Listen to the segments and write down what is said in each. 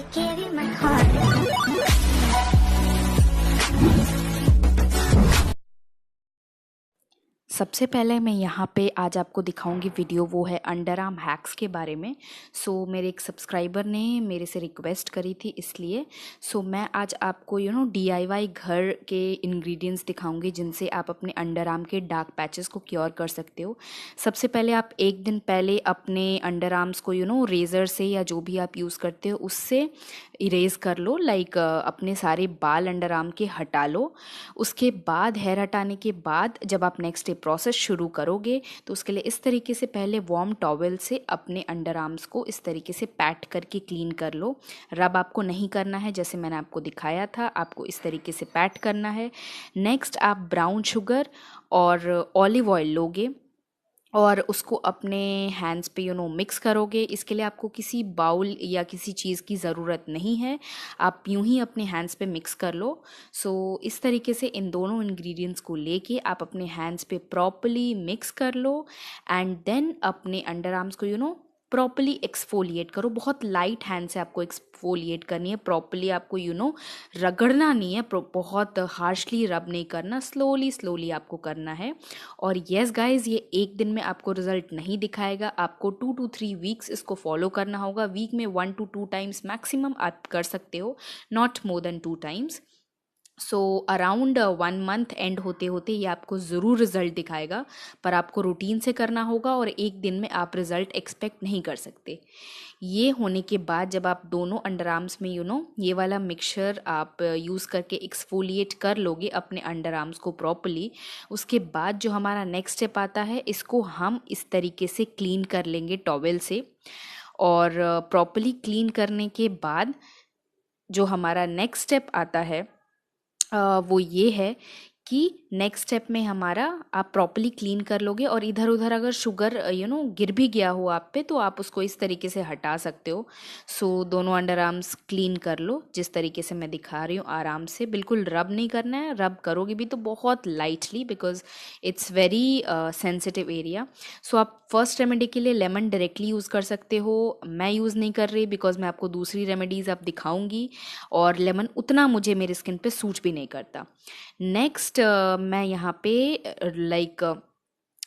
I gave you my heart. सबसे पहले मैं यहाँ पे आज आपको दिखाऊंगी वीडियो, वो है अंडर आर्म हैक्स के बारे में। मेरे एक सब्सक्राइबर ने मेरे से रिक्वेस्ट करी थी, इसलिए मैं आज आपको डीआईवाई घर के इंग्रेडिएंट्स दिखाऊंगी जिनसे आप अपने अंडर आर्म के डार्क पैचेस को क्योर कर सकते हो। सबसे पहले आप एक दिन पहले अपने अंडर आर्म्स को रेज़र से या जो भी आप यूज़ करते हो उससे इरेज कर लो, लाइक अपने सारे बाल अंडर आर्म के हटा लो। उसके बाद हेयर हटाने के बाद जब आप नेक्स्ट डे प्रोसेस शुरू करोगे तो उसके लिए इस तरीके से पहले वार्म टॉवेल से अपने अंडर आर्म्स को इस तरीके से पैट करके क्लीन कर लो। रब आपको नहीं करना है, जैसे मैंने आपको दिखाया था, आपको इस तरीके से पैट करना है। नेक्स्ट आप ब्राउन शुगर और ऑलिव ऑयल लोगे और उसको अपने हैंड्स पे मिक्स करोगे। इसके लिए आपको किसी बाउल या किसी चीज़ की ज़रूरत नहीं है, आप यूं ही अपने हैंड्स पे मिक्स कर लो। इस तरीके से इन दोनों इंग्रेडिएंट्स को लेके आप अपने हैंड्स पे प्रॉपरली मिक्स कर लो एंड देन अपने अंडर आर्म्स को प्रॉपरली एक्सफोलिएट करो। बहुत लाइट हैंड से आपको एक्सफोलिएट करनी है, प्रॉपरली आपको रगड़ना नहीं है, बहुत हार्शली रब नहीं करना, स्लोली स्लोली आपको करना है। और येस गाइज, ये एक दिन में आपको रिजल्ट नहीं दिखाएगा, आपको 2 to 3 वीक्स इसको फॉलो करना होगा। वीक में 1 to 2 टाइम्स मैक्सिमम आप कर सकते हो, not more than 2 times. Around 1 month and होते होते ये आपको ज़रूर रिजल्ट दिखाएगा, पर आपको रूटीन से करना होगा और एक दिन में आप रिजल्ट एक्सपेक्ट नहीं कर सकते। ये होने के बाद जब आप दोनों अंडर आर्म्स में ये वाला मिक्सचर आप यूज़ करके एक्सफोलिएट कर लोगे अपने अंडर आर्म्स को प्रॉपरली, उसके बाद जो हमारा नेक्स्ट स्टेप आता है, इसको हम इस तरीके से क्लीन कर लेंगे टॉवेल से। और प्रॉपरली क्लीन करने के बाद जो हमारा नेक्स्ट स्टेप आता है वो ये है कि नेक्स्ट स्टेप में हमारा आप प्रॉपरली क्लीन कर लोगे और इधर उधर अगर शुगर गिर भी गया हो आप पे तो आप उसको इस तरीके से हटा सकते हो। दोनों अंडर आर्म्स क्लीन कर लो जिस तरीके से मैं दिखा रही हूँ, आराम से, बिल्कुल रब नहीं करना है। रब करोगे भी तो बहुत lightly, because it's very sensitive area. आप फर्स्ट रेमेडी के लिए लेमन डायरेक्टली यूज़ कर सकते हो, मैं यूज़ नहीं कर रही बिकॉज मैं आपको दूसरी रेमेडीज़ आप दिखाऊंगी और लेमन उतना मुझे मेरे स्किन पे सूट भी नहीं करता। नेक्स्ट मैं यहाँ पे लाइक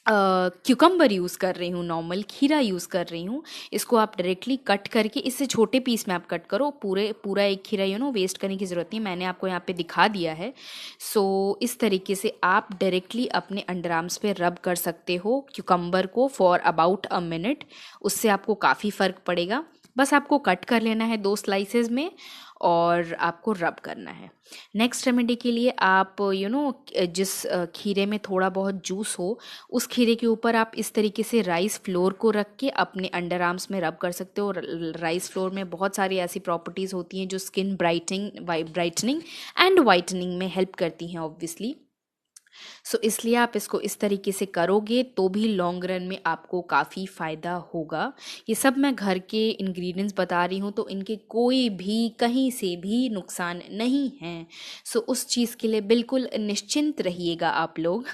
क्यूकम्बर यूज़ कर रही हूँ, नॉर्मल खीरा यूज़ कर रही हूँ। इसको आप डायरेक्टली कट करके, इससे छोटे पीस में आप कट करो, पूरा एक खीरा वेस्ट करने की ज़रूरत नहीं, मैंने आपको यहाँ पे दिखा दिया है। इस तरीके से आप डायरेक्टली अपने अंडर आर्म्स पे रब कर सकते हो क्यूकम्बर को फॉर अबाउट अ मिनट, उससे आपको काफ़ी फ़र्क पड़ेगा। बस आपको कट कर लेना है 2 स्लाइसेस में और आपको रब करना है। नेक्स्ट रेमेडी के लिए आप जिस खीरे में थोड़ा बहुत जूस हो, उस खीरे के ऊपर आप इस तरीके से राइस फ्लोर को रख के अपने अंडर आर्म्स में रब कर सकते हो। राइस फ्लोर में बहुत सारी ऐसी प्रॉपर्टीज़ होती हैं जो स्किन ब्राइटनिंग एंड वाइटनिंग में हेल्प करती हैं ऑब्वियसली। इसलिए आप इसको इस तरीके से करोगे तो भी लॉन्ग रन में आपको काफ़ी फ़ायदा होगा। ये सब मैं घर के इंग्रेडिएंट्स बता रही हूँ तो इनके कोई भी कहीं से भी नुकसान नहीं है, उस चीज़ के लिए बिल्कुल निश्चिंत रहिएगा आप लोग।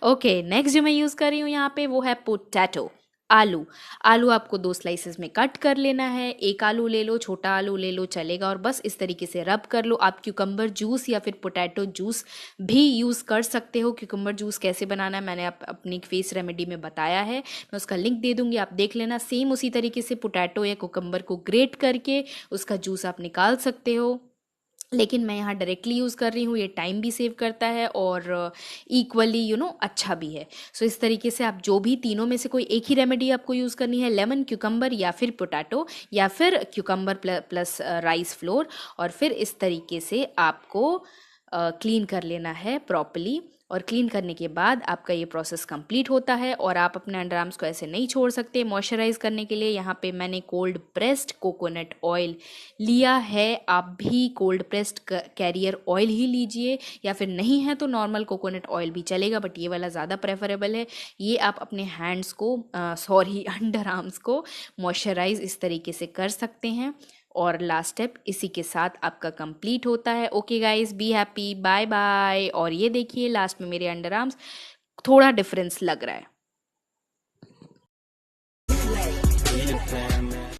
ओके, नेक्स्ट जो मैं यूज़ कर रही हूँ यहाँ पे वो है पोटैटो, आलू आपको 2 स्लाइसेस में कट कर लेना है। एक आलू ले लो, छोटा आलू ले लो, चलेगा, और बस इस तरीके से रब कर लो। आप क्यूकम्बर जूस या फिर पोटैटो जूस भी यूज़ कर सकते हो। क्यूकम्बर जूस कैसे बनाना है मैंने अपनी फेस रेमेडी में बताया है, मैं उसका लिंक दे दूंगी, आप देख लेना। सेम उसी तरीके से पोटैटो या क्यूकम्बर को ग्रेट करके उसका जूस आप निकाल सकते हो, लेकिन मैं यहाँ डायरेक्टली यूज़ कर रही हूँ, ये टाइम भी सेव करता है और इक्वली अच्छा भी है। इस तरीके से आप जो भी तीनों में से कोई एक ही रेमेडी आपको यूज़ करनी है, लेमन, क्यूकम्बर या फिर पोटैटो, या फिर क्यूकम्बर प्लस राइस फ्लोर, और फिर इस तरीके से आपको क्लीन कर लेना है प्रॉपरली। और क्लीन करने के बाद आपका ये प्रोसेस कंप्लीट होता है और आप अपने अंडर आर्म्स को ऐसे नहीं छोड़ सकते। मॉइस्चराइज करने के लिए यहाँ पे मैंने कोल्ड प्रेस्ड कोकोनट ऑयल लिया है, आप भी कोल्ड प्रेस्ड कैरियर ऑयल ही लीजिए, या फिर नहीं है तो नॉर्मल कोकोनट ऑयल भी चलेगा, बट ये वाला ज़्यादा प्रेफरेबल है। ये आप अपने हैंड्स को अंडर आर्म्स को मॉइस्चराइज इस तरीके से कर सकते हैं और लास्ट स्टेप इसी के साथ आपका कंप्लीट होता है। Okay guys, be happy, bye bye. और ये देखिए लास्ट में मेरे अंडर आर्म्स थोड़ा डिफरेंस लग रहा है।